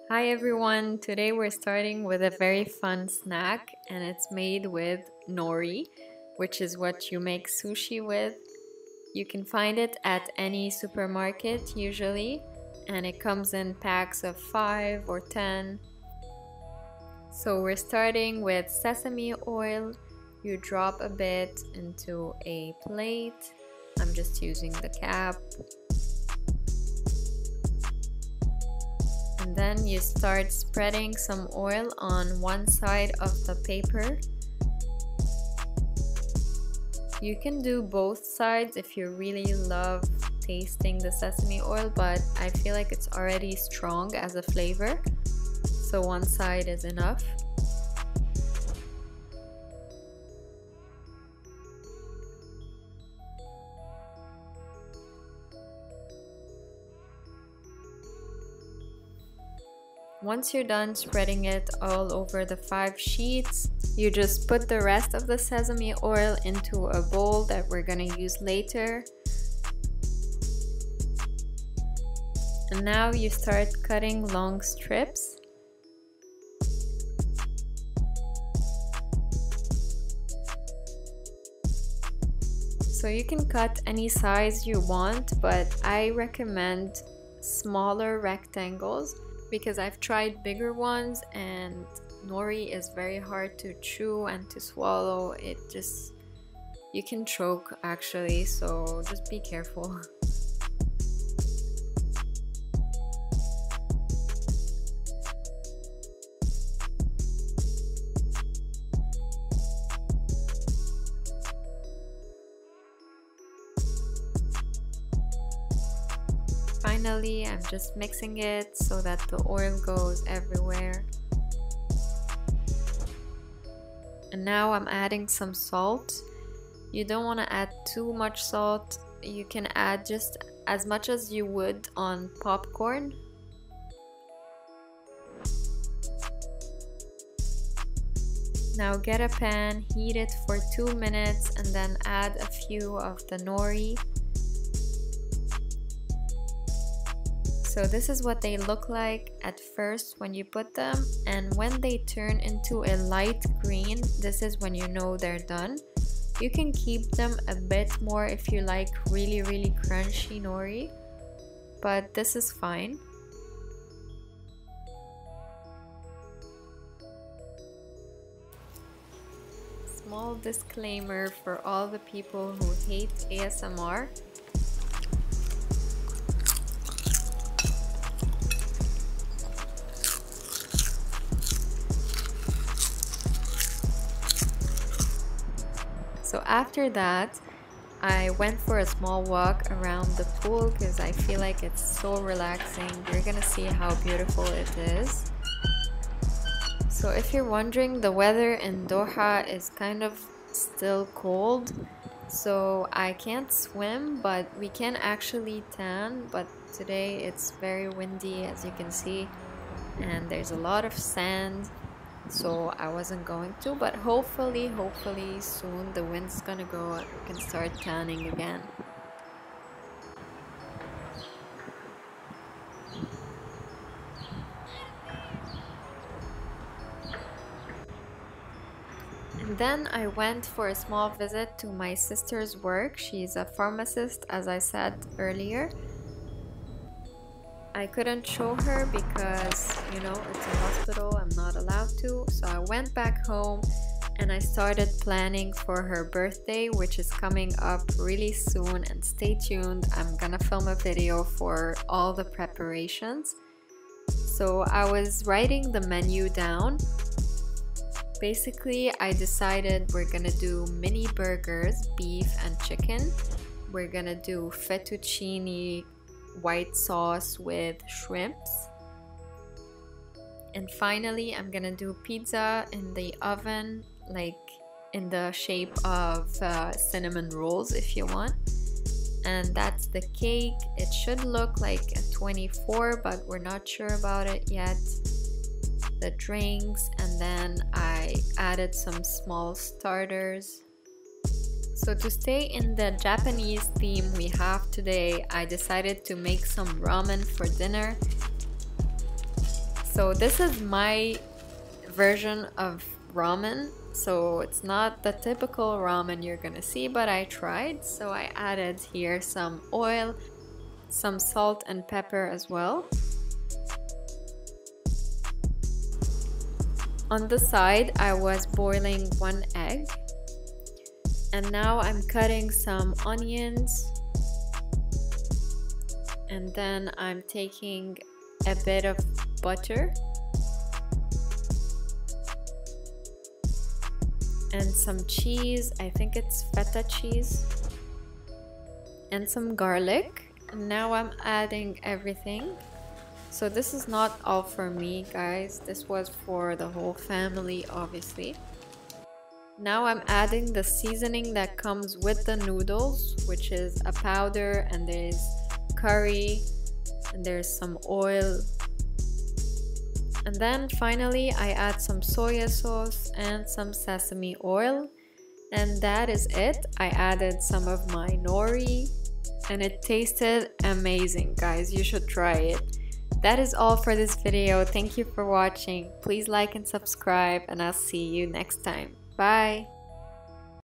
Hi everyone, today we're starting with a very fun snack and it's made with nori, which is what you make sushi with. You can find it at any supermarket usually, and it comes in packs of 5 or 10. So we're starting with sesame oil. You drop a bit into a plate. I'm just using the cap. And then you start spreading some oil on one side of the paper. You can do both sides if you really love tasting the sesame oil, but I feel like it's already strong as a flavor, so one side is enough. Once you're done spreading it all over the 5 sheets, you just put the rest of the sesame oil into a bowl that we're gonna use later. And now you start cutting long strips. So you can cut any size you want, but I recommend smaller rectangles because I've tried bigger ones and nori is very hard to chew and to swallow. You can choke actually, so just be careful. Finally, I'm just mixing it so that the oil goes everywhere. And now I'm adding some salt. You don't want to add too much salt. You can add just as much as you would on popcorn. Now get a pan, heat it for 2 minutes, and then add a few of the nori. So this is what they look like at first when you put them, and when they turn into a light green, this is when you know they're done. You can keep them a bit more if you like really crunchy nori, but this is fine. Small disclaimer for all the people who hate ASMR. So after that, I went for a small walk around the pool because I feel like it's so relaxing. You're gonna see how beautiful it is. So if you're wondering, the weather in Doha is kind of still cold. So I can't swim, but we can actually tan. But today it's very windy, as you can see, and there's a lot of sand. So I wasn't going to, but hopefully soon the wind's gonna go and we can start tanning again. And then I went for a small visit to my sister's work. She's a pharmacist, as I said earlier. I couldn't show her because, you know, it's a hospital, I'm not allowed to. So I went back home and I started planning for her birthday, which is coming up really soon, and stay tuned. I'm gonna film a video for all the preparations. So I was writing the menu down. Basically, I decided we're gonna do mini burgers, beef and chicken. We're gonna do fettuccine white sauce with shrimps, and finally I'm gonna do pizza in the oven, like in the shape of cinnamon rolls if you want. And that's the cake. It should look like a 24, but we're not sure about it yet. The drinks, and then I added some small starters. So to stay in the Japanese theme we have today, I decided to make some ramen for dinner. So this is my version of ramen. So it's not the typical ramen you're gonna see, but I tried. So I added here some oil, some salt and pepper as well. On the side, I was boiling 1 egg. And now I'm cutting some onions. And then I'm taking a bit of butter. And some cheese, I think it's feta cheese, and some garlic. And now I'm adding everything. So this is not all for me, guys. This was for the whole family, obviously. Now I'm adding the seasoning that comes with the noodles, which is a powder, and there's curry, and there's some oil. And then finally I add some soya sauce and some sesame oil, and that is it. I added some of my nori and it tasted amazing, guys. You should try it. That is all for this video. Thank you for watching. Please like and subscribe, and I'll see you next time. Bye.